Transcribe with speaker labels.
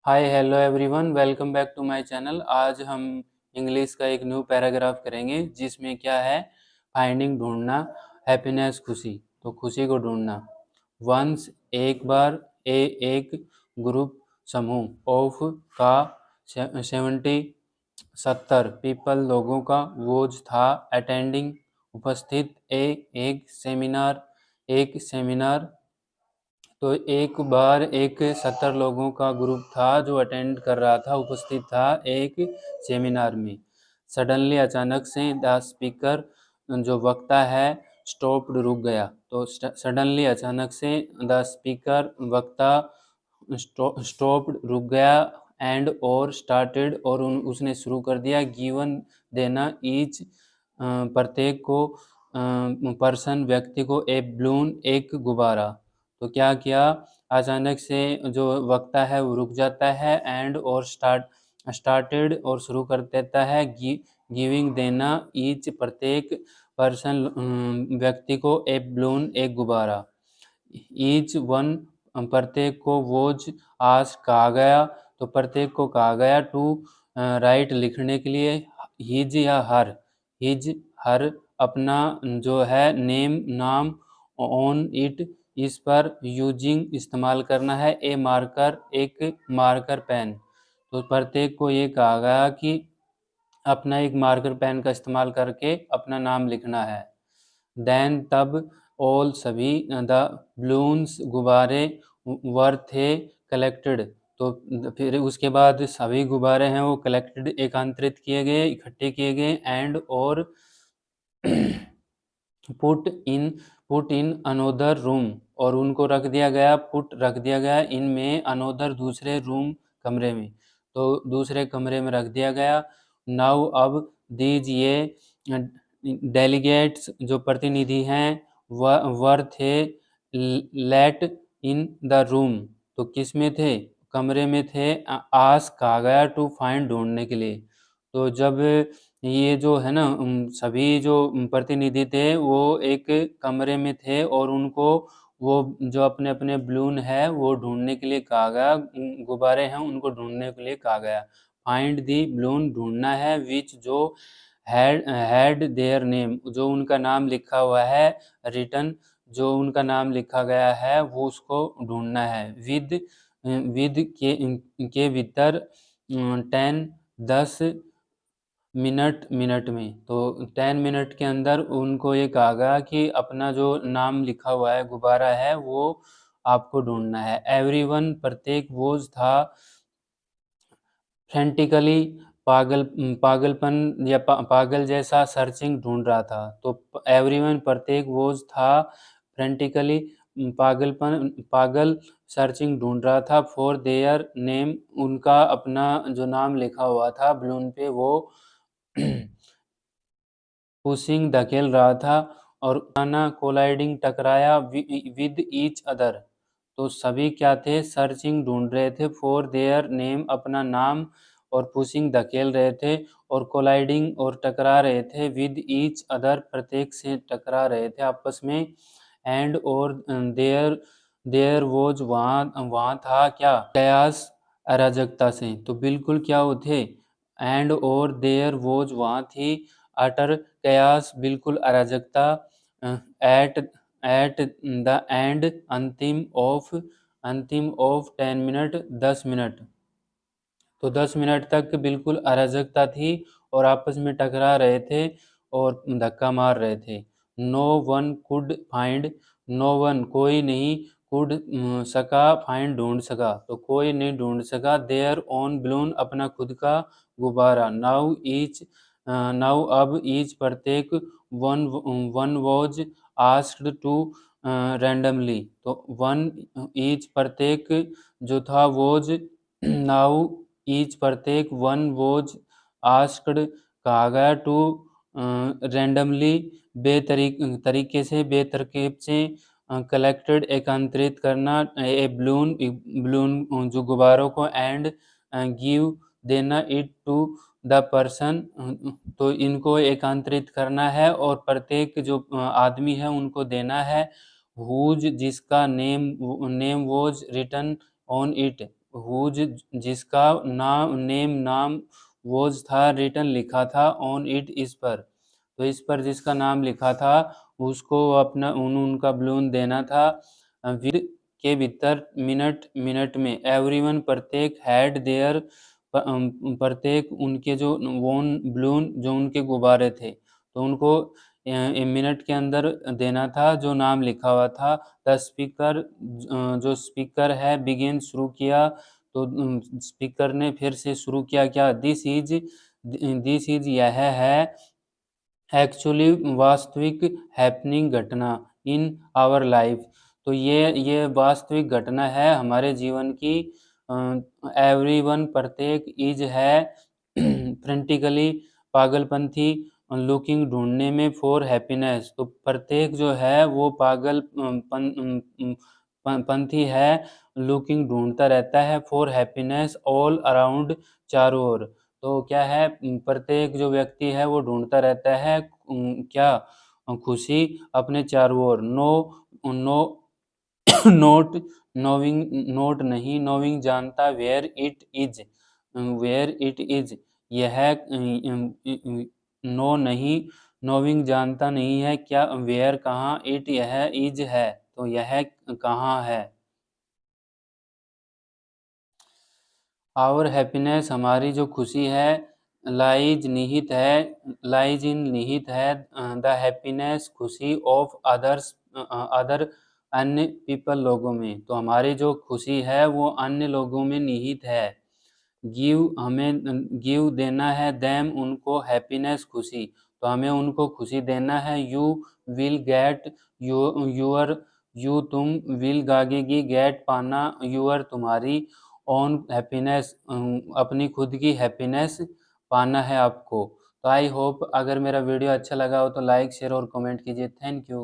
Speaker 1: Hi hello everyone, welcome back to my channel. आज हम English का एक न्यू पैराग्राफ करेंगे जिसमें क्या है, फाइंडिंग ढूंढना, हैप्पीनेस खुशी, तो खुशी को ढूंढना। वंस एक बार, एक ग्रुप समूह ऑफ का 70 70 पीपल लोगों का वोज था अटेंडिंग उपस्थित एक सेमिनार। तो एक बार एक 70 लोगों का ग्रुप था जो अटेंड कर रहा था, उपस्थित था एक सेमिनार में। सडनली अचानक से द स्पीकर जो वक्ता है स्टॉप्ड रुक गया। तो सडनली अचानक से द स्पीकर वक्ता स्टॉप्ड रुक गया एंड और स्टार्टेड और उसने शुरू कर दिया गिवन देना ईच प्रत्येक को पर्सन व्यक्ति को ए बलून एक गुब्बारा। तो क्या किया, अचानक से जो वक्ता है वो रुक जाता है एंड और स्टार्टेड और शुरू कर देता है गिविंग देना ईच प्रत्येक पर्सन व्यक्ति को ए बलून एक गुब्बारा। ईच वन प्रत्येक को वोज आज कहा गया, तो प्रत्येक को कहा गया टू राइट लिखने के लिए हिज या हर अपना जो है नेम नाम ऑन इट इस पर यूजिंग इस्तेमाल करना है ए मार्कर एक मार्कर पेन। तो प्रत्येक को ये कहा गया कि अपना एक मार्कर पेन का इस्तेमाल करके अपना नाम लिखना है। देन तब ऑल सभी द बलून्स गुब्बारे वर थे कलेक्टेड। तो फिर उसके बाद सभी गुब्बारे हैं वो कलेक्टेड एकत्रित किए गए, इकट्ठे किए गए एंड और पुट इन अनोदर रूम और उनको रख दिया गया, रख दिया गया इन में अनोदर दूसरे रूम कमरे में, तो दूसरे कमरे में रख दिया गया। नाउ अब दीज ये डेलीगेट्स जो प्रतिनिधि हैं वर थे लेट इन द रूम। तो किस में थे, कमरे में थे। आस्क कहा गया टू फाइंड ढूंढने के लिए। तो जब ये जो है ना सभी जो प्रतिनिधि थे वो एक कमरे में थे और उनको वो जो अपने अपने बलून है वो ढूंढने के लिए कहा गया, गुब्बारे हैं उनको ढूंढने के लिए कहा गया। फाइंड दी बलून ढूंढना है विच जो हैड देयर नेम जो उनका नाम लिखा हुआ है, रिटन जो उनका नाम लिखा गया है वो उसको ढूंढना है। विद के भीतर 10 मिनट में, तो 10 मिनट के अंदर उनको ये कहा गया कि अपना जो नाम लिखा हुआ है गुब्बारा है वो आपको ढूंढना है। एवरीवन प्रत्येक वोज था फ्रेंटिकली पागलपन या पागल जैसा सर्चिंग ढूंढ रहा था। तो एवरीवन प्रत्येक वोज था फ्रेंटिकली पागल सर्चिंग ढूंढ रहा था फॉर देयर नेम उनका अपना जो नाम लिखा हुआ था बलून पे वो पुशिंग धकेल रहा था और गाना कोलाइडिंग टकराया विद ईच अदर। तो सभी क्या थे, सर्चिंग ढूंढ रहे थे फॉर देयर नेम अपना नाम, और पुशिंग धकेल रहे थे और कोलाइडिंग और टकरा रहे थे विद ईच अदर प्रत्येक से टकरा रहे थे आपस में। एंड और देयर देयर वोज वहाँ था क्या, कयास अराजकता से। तो बिल्कुल क्या वो थे, एंड और देयर वोज वहाँ थी अटर कयास बिल्कुल अराजकता, एट एट द एंड अंतिम ऑफ 10 मिनट 10 मिनट। तो 10 मिनट तक बिल्कुल अराजकता थी और आपस में टकरा रहे थे और धक्का मार रहे थे। No one could find, no one कोई नहीं, कुड सका, फाइंड ढूंढ सका, तो कोई नहीं ढूंढ सका देयर ओन बलून अपना खुद का गुब्बारा। नाउ अब ईच प्रत्येक one was asked to randomly. तो वन ईच प्रत्येक जो था वॉज नाउ ईच प्रत्येक वन वॉज आस्क्ड कहा गया टू रैंडमली तरीके से बेतरकीब से कलेक्टेड एकत्रित करना ए बलून जो गुब्बारों को एंड गिव देना इट टू द पर्सन। तो इनको एकत्रित करना है और प्रत्येक जो आदमी है उनको देना है हुज जिसका name was written on it whose जिसका नाम वोज था रिटन लिखा था ऑन इट इस पर। तो इस पर जिसका नाम लिखा था उसको अपना उनका बलून देना था। विद के भीतर मिनट मिनट में एवरीवन प्रत्येक हैड देयर प्रत्येक उनके जो वोन बलून जो उनके गुब्बारे थे तो उनको मिनट के अंदर देना था जो नाम लिखा हुआ था। द स्पीकर जो स्पीकर है बिगिन शुरू किया तो स्पीकर ने फिर से शुरू किया क्या दिस इज यह है एक्चुअली वास्तविक हैपनिंग घटना इन आवर लाइफ। तो ये वास्तविक घटना है हमारे जीवन की। एवरीवन प्रत्येक इज है फ्रेंटिकली पागलपंथी लुकिंग ढूंढने में फॉर हैप्पीनेस। तो प्रत्येक जो है वो पंथी है लुकिंग ढूंढता रहता है फॉर हैप्पीनेस ऑल अराउंड चारों ओर। तो क्या है प्रत्येक जो व्यक्ति है वो ढूंढता रहता है क्या खुशी अपने चारों ओर। No no not knowing not नहीं नोविंग जानता वेयर इट इज यह नो नहीं नोविंग जानता नहीं है क्या वेयर कहाँ इट यह इज है तो यह कहाँ है। आवर हैप्पीनेस हमारी जो खुशी है लाइज इन निहित है द हैप्पीनेस खुशी ऑफ अदर अन्य पीपल लोगों में। तो हमारी जो खुशी है वो अन्य लोगों में निहित है। गिव देना है देम उनको हैप्पीनेस खुशी तो हमें उनको खुशी देना है। You will get your you तुम विल गागेगी गेट पाना यूर तुम्हारी ओन हैप्पीनेस अपनी खुद की हैप्पीनेस पाना है आपको। तो आई होप अगर मेरा वीडियो अच्छा लगा हो तो लाइक शेयर और कमेंट कीजिए। Thank you.